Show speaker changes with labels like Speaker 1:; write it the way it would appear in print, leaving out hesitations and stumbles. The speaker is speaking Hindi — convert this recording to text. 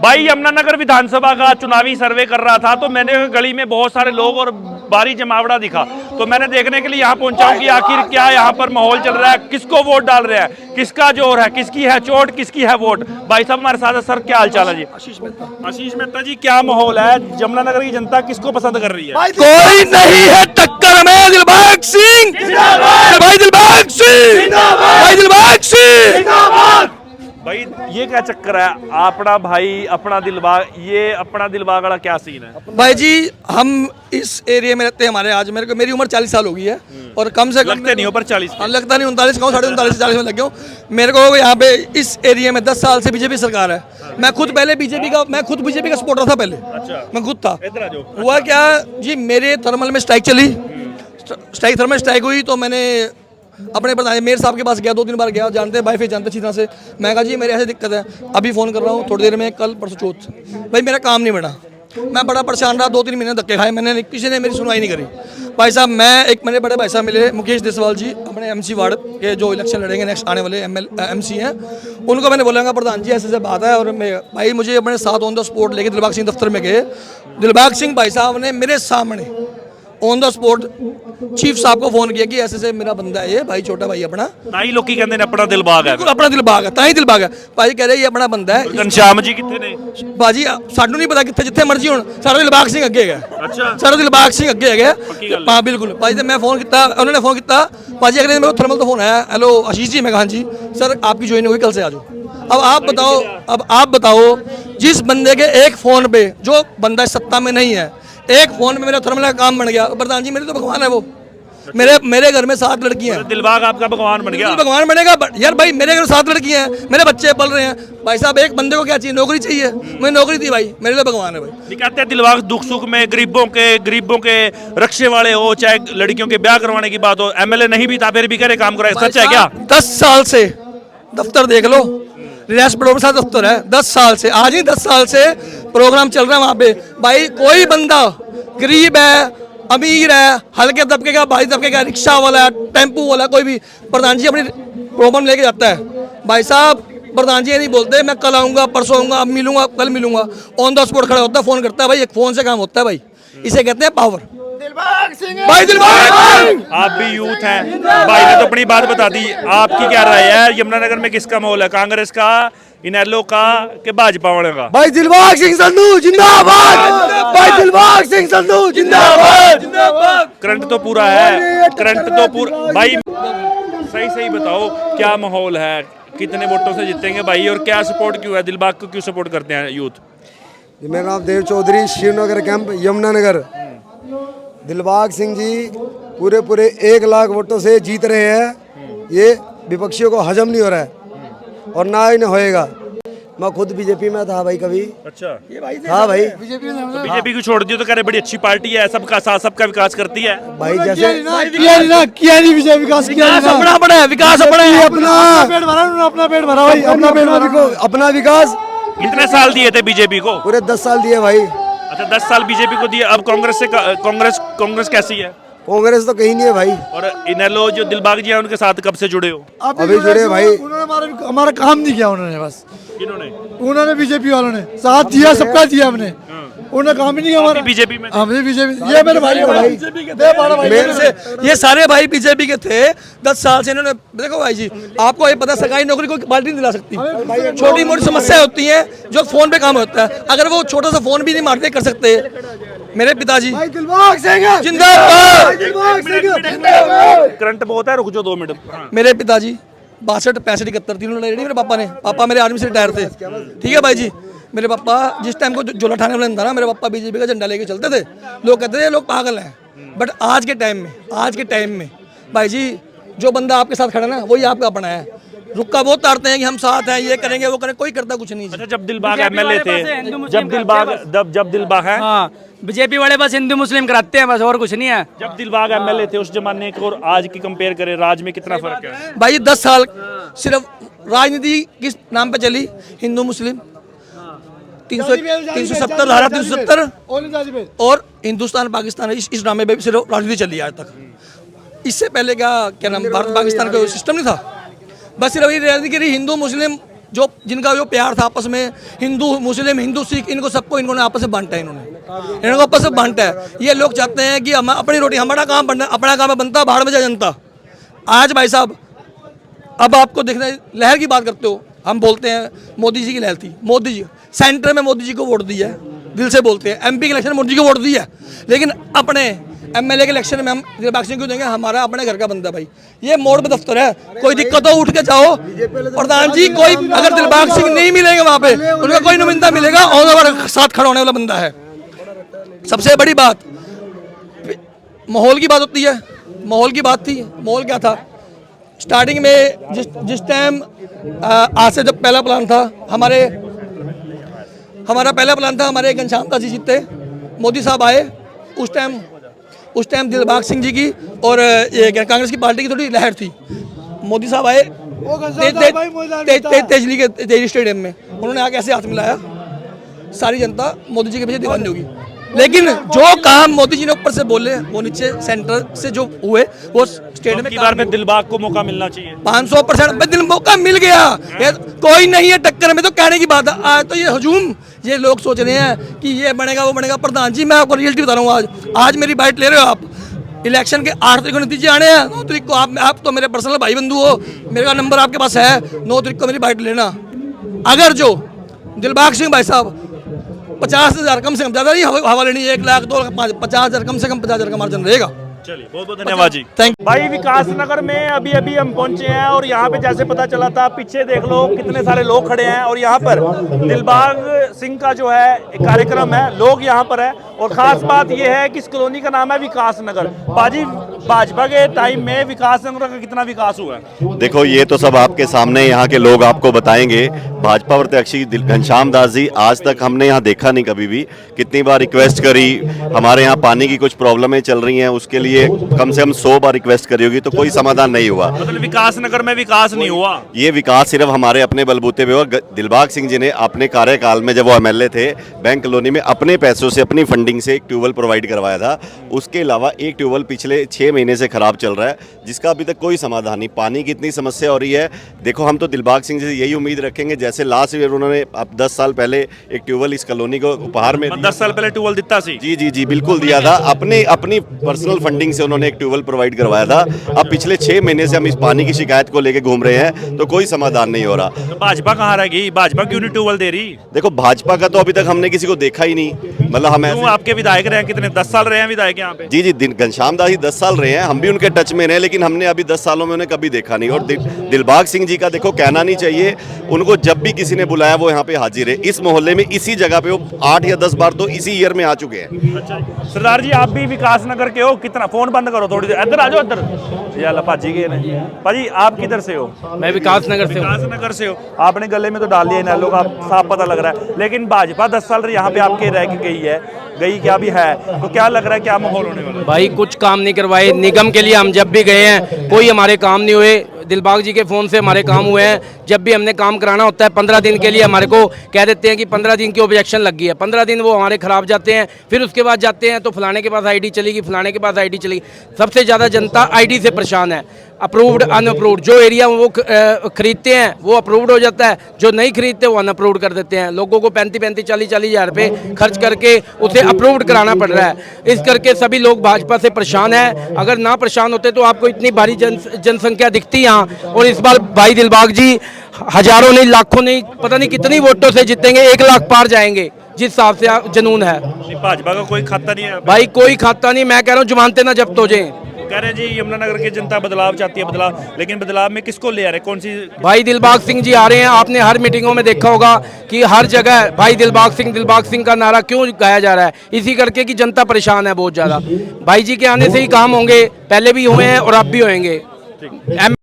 Speaker 1: भाई यमुनानगर विधानसभा का चुनावी सर्वे कर रहा था तो मैंने गली में बहुत सारे लोग और भारी जमावड़ा दिखा, तो मैंने देखने के लिए यहाँ पहुंचा हूँ कि आखिर क्या यहाँ पर माहौल चल रहा है, किसको वोट डाल रहे हैं, किसका जोर है, किसकी है चोट, किसकी है वोट। भाई साहब हमारे साथ है। सर क्या हाल चाल है जी? आशीष मेहता जी, क्या माहौल है? यमुनानगर की जनता किसको पसंद कर रही है?
Speaker 2: कोई नहीं है टक्कर में। दिलबाग सिंह भाई, दिलबाग सिंह भाई, दिलबाग सिंह।
Speaker 1: भाई ये क्या चक्कर है? अपना भाई अपना दिलबाग, ये अपना दिलबाग वाला क्या सीन है?
Speaker 2: भाई जी, हम इस एरिया में रहते हैं। हमारे आज मेरी उम्र 40 साल हो गई है और कम से कम
Speaker 1: लगते नहीं हो पर 40
Speaker 2: लगता नहीं, 39 कहूँ, 39 40 में लग गया हूँ। मेरे को यहाँ पे इस एरिया में 10 साल से बीजेपी सरकार है। मैं खुद बीजेपी का सपोर्टर था पहले।
Speaker 1: अच्छा।
Speaker 2: मैं खुद था।
Speaker 1: इधर आ जाओ।
Speaker 2: हुआ क्या जी, मेरे थर्मल में स्ट्राइक चली, थर्मल स्ट्राइक हुई तो मैंने अपने प्रधान मेयर साहब के पास गया, 2-3 बार गया, जानते हैं भाई, फिर जानते अच्छी तरह से। मैं कहा जी मेरे ऐसे दिक्कत है, अभी फ़ोन कर रहा हूँ, थोड़ी देर में, कल परसों चौथ। भाई मेरा काम नहीं बढ़ा, मैं बड़ा परेशान रहा, 2-3 महीने धक्के खाए मैंने, किसी ने मेरी सुनवाई नहीं करी। भाई साहब मेरे बड़े भाई साहब मिले, मुकेश देसवाल जी, अपने MC वार्ड के जो इलेक्शन लड़ेंगे नेक्स्ट आने वाले MC हैं, उनको मैंने बोला प्रधान जी ऐसे बात है। और भाई मुझे अपने साथ ऑन द स्पॉट लेके दिलबाग सिंह दफ्तर में गए। दिलबाग सिंह भाई साहब ने मेरे सामने ऑन द स्पॉट चीफ साहब को फोन किया कि ऐसे मेरा बंदा है ये भाई, छोटा भाई अपना,
Speaker 1: ताई लोग की कहते हैं अपना दिलबाग है,
Speaker 2: अपना दिलबाग है, ताई दिलबाग है। भाई कह रहे ये अपना बंदा है।
Speaker 1: घनश्याम जी कितने ने?
Speaker 2: भाजी सानू नहीं पता कितने, जितने मर्जी हो, सारा दिलबाग सिंह अगे है।
Speaker 1: अच्छा।
Speaker 2: सारा दिलबाग सिंह अगे है। हाँ बिल्कुल भाई, मैं फोन किया, उन्होंने फोन किया भाजी, अगले दिन मेरे को थर्मल तो फोन आया, हेलो आशीष जी। मैं कहा जी सर आपकी ज्वाइन होगी, कल से आ जाओ। अब आप बताओ जिस बंदे के एक फोन पे, जो बंदा सत्ता में नहीं है, एक फोन में मेरा थर्मल का काम बन गया। प्रधान जी मेरे तो भगवान है वो, मेरे घर में 7 लड़कियां हैं।
Speaker 1: दिलबाग आपका भगवान बन गया?
Speaker 2: भगवान बनेगा यार भाई, मेरे घर 7 लड़कियां हैं, मेरे बच्चे पल रहे हैं। भाई साहब एक बंदे को क्या चाहिए? नौकरी चाहिए। मुझे नौकरी थी भाई, मेरे लिए भगवान है भाई।
Speaker 1: कहते हैं दिलबाग दुख सुख में गरीबों के रक्षे वाले हो, चाहे लड़कियों के ब्याह करवाने की बात हो, MLA नहीं भी था फिर भी करे काम कराए, सच है क्या?
Speaker 2: 10 साल से दफ्तर देख लो, रिलायंस पेट्रोल के साथ दफ्तर है, 10 साल से, आज ही 10 साल से प्रोग्राम चल रहा है वहाँ पे। भाई कोई बंदा गरीब है, अमीर है, हल्के तबके का, भारी तबके का, रिक्शा वाला है, टेम्पू वाला, कोई भी प्रधान जी अपनी प्रॉब्लम लेके जाता है। भाई साहब प्रधान जी ये नहीं बोलते मैं कल आऊँगा, परसों आऊँगा, अब मिलूंगा, कल मिलूंगा, ऑन द स्पॉट खड़ा होता है, फ़ोन करता है। भाई एक फ़ोन से काम होता है भाई, इसे कहते हैं पावर। भाई दिलबाग,
Speaker 1: आप भी यूथ हैं, भाई ने तो अपनी बात बता दी। आपकी क्या राय है? यमुनानगर में किसका माहौल है? कांग्रेस का, इनेलो का, कि भाजपा वाले का?
Speaker 2: भाई दिलबाग सिंह संधू जिंदाबाद, भाई दिलबाग सिंह संधू जिंदाबाद, जिंदाबाद।
Speaker 1: करंट तो पूरा है, करंट तो पूरा। भाई सही बताओ क्या माहौल है, कितने वोटों से जीतेंगे भाई, और क्या सपोर्ट क्यों है? दिलबाग को क्यों सपोर्ट करते हैं यूथ?
Speaker 3: मेरा नाम देव चौधरी, शिवनगर कैंप, यमुनानगर। दिलबाग सिंह जी पूरे 1 लाख वोटों से जीत रहे हैं। ये विपक्षियों को हजम नहीं हो रहा है और ना ही होएगा। मैं खुद बीजेपी में था भाई कभी।
Speaker 1: अच्छा।
Speaker 3: ये भाई हाँ भाई,
Speaker 1: बीजेपी को छोड़ दियो तो कह रहे बड़ी अच्छी पार्टी है, सबका साथ, सबका विकास करती है।
Speaker 3: भाई जैसे
Speaker 2: किया नहीं बीजेपी विकास, विकास अपना है, विकास अपना है,
Speaker 3: अपना पेट भरा भाई, अपना विकास।
Speaker 1: कितने साल दिए थे बीजेपी को?
Speaker 3: पूरे 10 साल दिए भाई।
Speaker 1: अच्छा 10 साल बीजेपी को दिए। अब कांग्रेस कैसी है?
Speaker 3: कांग्रेस तो कहीं नहीं है भाई।
Speaker 1: और इनेलो जो दिलबाग जी है उनके साथ कब से जुड़े हो?
Speaker 3: अभी जुड़े भाई।
Speaker 4: उन्होंने हमारा काम नहीं किया, उन्होंने बस,
Speaker 1: किन्होंने?
Speaker 4: बीजेपी वालों ने साथ दिया, सबका दिया हमने, उन्होंने काम ही नहीं किया हमारा।
Speaker 1: बीजेपी में?
Speaker 4: हम भी बीजेपी, ये मेरे भाई
Speaker 2: मेरे से ये सारे भाई बीजेपी के थे 10 साल से। इन्होंने देखो भाई जी, आपको ये पता सरकारी नौकरी कोई पार्टी नहीं दिला सकती। छोटी मोटी समस्याएं होती हैं जो फोन पे काम होता है, अगर वो छोटा सा फोन भी नहीं मारते कर सकते। मेरे पिताजी जिंदाबाद,
Speaker 1: करंट बहुत है, रुक जाओ 2 मिनट।
Speaker 2: मेरे पिताजी 62, 65, 71 तीनों लड़े मेरे पापा ने। पापा मेरे आर्मी से रिटायर थे, ठीक है भाई जी। मेरे पापा जिस टाइम को जोला ठाने वाला था ना, मेरे पापा बीजेपी का झंडा लेके चलते थे। लोग कहते थे लोग पागल हैं, बट आज के टाइम में भाई जी जो बंदा आपके साथ खड़ा ना वही आपका अपना है। रुक्का बहुत तारते हैं कि हम साथ हैं, ये करेंगे वो करेंगे, कोई करता कुछ नहीं।
Speaker 1: अच्छा जब दिलबाग MLA थे, जब दिलबाग है,
Speaker 5: हाँ बीजेपी वाले बस हिंदू मुस्लिम कराते हैं बस, और कुछ नहीं है।
Speaker 1: जब दिलबाग MLA थे उस जमाने को और आज की कंपेयर करें, राज में कितना फर्क है?
Speaker 2: भाई 10 साल सिर्फ राजनीति किस नाम पे चली? हिंदू मुस्लिम 370 धारा 370 और हिंदुस्तान पाकिस्तान, इस ड्रामे पे सिर्फ राजनीति चली आज तक। इससे पहले क्या नाम, भारत पाकिस्तान का सिस्टम नहीं था, बस सिर्फ ये राजनीति करी, हिंदू मुस्लिम जो जिनका जो प्यार था आपस में, हिंदू मुस्लिम, हिंदू सिख, इनको सबको इन्होंने आपस में बांटा है। इन्होंने आपस में बांटा है। ये लोग चाहते हैं कि हम अपनी रोटी, हमारा काम बनना, अपना काम बनता, बाहर में जाए जनता। आज भाई साहब, अब आपको देखना, लहर की बात करते हो, हम बोलते हैं मोदी जी की लहर थी। मोदी जी सेंटर में मोदी जी को वोट दिया है, दिल से बोलते हैं। एमपी के इलेक्शन में मोदी जी को वोट दिया है, लेकिन अपने एमएलए के इलेक्शन में हम दिलबाग सिंह क्यों देंगे? हमारा अपने घर का बंदा भाई। ये मोड़ पे दफ्तर है, कोई दिक्कत हो उठ के जाओ। प्रधान जी, कोई अगर दिलबाग सिंह नहीं मिलेंगे वहाँ पे, उनका कोई नुमाइंदा मिलेगा और हमारे साथ खड़ा होने वाला बंदा है। सबसे बड़ी बात माहौल की बात होती है। माहौल की बात थी, माहौल क्या था? स्टार्टिंग में जिस टाइम आज से जब पहला प्लान था, हमारा पहला प्लान था, हमारे घनश्याम दास जी जीते, मोदी साहब आए, उस टाइम दिलबाग सिंह जी की और ये कांग्रेस की पार्टी की थोड़ी लहर थी। मोदी साहब आए तेजली स्टेडियम में, उन्होंने आके ऐसे हाथ मिलाया, सारी जनता मोदी जी के पीछे दीवानी होगी। लेकिन जो काम मोदी जी ने ऊपर से बोले, वो नीचे सेंटर से जो हुए, वो स्टेडियम में
Speaker 1: की बार में दिलबाग को मौका मिलना चाहिए।
Speaker 2: 500% दिल मौका मिल गया। ये कोई नहीं है टक्कर में, तो कहने की बात है। आज तो ये हजूम, ये लोग सोच रहे हैं कि ये बनेगा वो बनेगा। प्रधान जी, मैं आपको रियलिटी बता रहा हूँ। आज मेरी बाइट ले रहे हो आप, इलेक्शन के 8 तारीख को नतीजे आने हैं। 9 तारीख को आप तो मेरे पर्सनल भाई बंधु हो, मेरा नंबर आपके पास है। 9 तारीख को मेरी बाइट लेना। अगर जो दिलबाग सिंह भाई साहब 50,000 कम से कम, ज़्यादा नहीं हवा लेनी, 1 लाख 2 लाख 50,000 कम से कम 50,000 का मार्जिन रहेगा।
Speaker 1: चलिए, बहुत बहुत धन्यवाद जी।
Speaker 2: थैंक
Speaker 1: भाई, विकास नगर में अभी अभी हम पहुंचे हैं और यहाँ पे जैसे पता चला था, पीछे देख लो कितने सारे लोग खड़े हैं और यहाँ पर दिलबाग सिंह का जो है एक कार्यक्रम है, लोग यहाँ पर है। और खास बात यह है कि इस कॉलोनी का नाम है विकास नगर। बाजी, भाजपा के टाइम में विकास नगर का कितना विकास हुआ है?
Speaker 6: देखो, ये तो सब आपके सामने यहाँ के लोग आपको बताएंगे। भाजपा प्रत्याशी घनश्याम दास जी, आज तक हमने यहाँ देखा नहीं कभी भी। कितनी बार रिक्वेस्ट करी, हमारे यहाँ पानी की कुछ प्रॉब्लमें चल रही हैं, उसके लिए कम से कम 100 बार रिक्वेस्ट करी होगी, तो कोई समाधान नहीं हुआ।
Speaker 1: मतलब विकास नगर में विकास नहीं हुआ?
Speaker 6: ये विकास सिर्फ हमारे अपने बलबूते पे हुआ। दिलबाग सिंह जी ने अपने कार्यकाल में, जब वो एमएलए थे, बैंक कॉलोनी में अपने पैसों से, अपनी फंडिंग से एक ट्यूबवेल प्रोवाइड करवाया था। उसके अलावा एक ट्यूबवेल पिछले 6 महीने से खराब चल रहा है, जिसका अभी तक कोई समाधान नहीं। पानी की इतनी समस्या हो रही है। देखो, हम तो दिलबाग सिंह जी से यही उम्मीद रखेंगे, जैसे लास्ट ईयर उन्होंने अब 10 साल पहले एक ट्यूबवेल इस कॉलोनी को उपहार में
Speaker 1: 10 साल पहले ट्यूबवेल दिता सी।
Speaker 6: जी बिल्कुल दिया था। अपनी पर्सनल फंडिंग से उन्होंने एक ट्यूबवेल प्रोवाइड करवाया था। अब पिछले 6 महीने से हम इस पानी की शिकायत को लेके घूम रहे हैं, तो कोई समाधान नहीं हो रहा।
Speaker 1: तो भाजपा कहाँ रह गई? भाजपा क्यों नहीं ट्यूबवेल दे रही?
Speaker 6: देखो, भाजपा का तो अभी तक हमने किसी को देखा ही नहीं। मतलब हम
Speaker 1: क्यों? आपके विधायक रहे कितने? 10 साल रहे हैं विधायक यहाँ पे।
Speaker 6: जी घनश्याम दास जी 10 साल रहे हैं, हम भी उनके टच में रहे, लेकिन हमने अभी 10 सालों में उन्हें कभी देखा नहीं। और दिलबाग सिंह जी का देखो, कहना नहीं चाहिए, उनको जब भी किसी ने बुलाया वो यहाँ पे हाजिर है। इस मोहल्ले में, इसी जगह पे वो 8 या 10 बार तो इसी ईयर में आ चुके हैं।
Speaker 1: अच्छा सरदार जी, आप भी विकास नगर के हो? कितना, फोन बंद करो थोड़ी देर, इधर आ जाओ, इधर। या भाजी गए ने। भाजी, आप किधर से हो?
Speaker 5: मैं विकास नगर से हूँ।
Speaker 1: विकास नगर से हो। आपने गले में तो डाल लिया इन लोग, आप साफ पता लग रहा है। लेकिन भाजपा 10 साल यहाँ पे आपके रह के गई क्या भी है, तो क्या लग रहा है, क्या माहौल होने वाला है?
Speaker 5: भाई, कुछ काम नहीं करवाए। निगम के लिए हम जब भी गए हैं, कोई हमारे काम नहीं हुए। दिलबाग जी के फ़ोन से हमारे काम हुए हैं। जब भी हमने काम कराना होता है, 15 दिन के लिए हमारे को कह देते हैं कि 15 दिन की ऑब्जेक्शन लग गई है। 15 दिन वो हमारे खराब जाते हैं। फिर उसके बाद जाते हैं तो फलाने के पास आईडी चलेगी, फलाने के पास आईडी चलेगी। सबसे ज़्यादा जनता आईडी से परेशान है। अप्रूव्ड, अनअप्रूव्ड, जो एरिया वो खरीदते हैं वो अप्रूव्ड हो जाता है, जो नहीं खरीदते वो अनअप्रूव्ड कर देते हैं। लोगों को 35-35, 40-40 हज़ार रुपये खर्च करके उसे अप्रूव्ड कराना पड़ रहा है। इस करके सभी लोग भाजपा से परेशान हैं। अगर ना परेशान होते तो आपको इतनी भारी जनसंख्या दिखती यहाँ। और इस बार भाई दिलबाग जी हजारों नहीं, लाखों नहीं, पता नहीं कितनी वोटों से जीतेंगे, 1 लाख पार जाएंगे, जिस हिसाब से जुनून है।
Speaker 1: भाजपा का कोई खाता नहीं है
Speaker 5: भाई, कोई खाता नहीं। मैं कह रहा हूँ जमानते ना जब्त हो जाए।
Speaker 1: कह रहे हैं जी यमुनानगर की जनता बदलाव चाहती है, बदलाव, लेकिन बदलाव में किसको ले आ रहे, कौन सी?
Speaker 5: भाई दिलबाग सिंह जी आ रहे हैं। आपने हर मीटिंगों में देखा होगा कि हर जगह भाई दिलबाग सिंह का नारा क्यों गाया जा रहा है? इसी करके कि जनता परेशान है बहुत ज़्यादा। भाई जी के आने से ही काम होंगे, पहले भी हुए हैं और अब भी होंगे।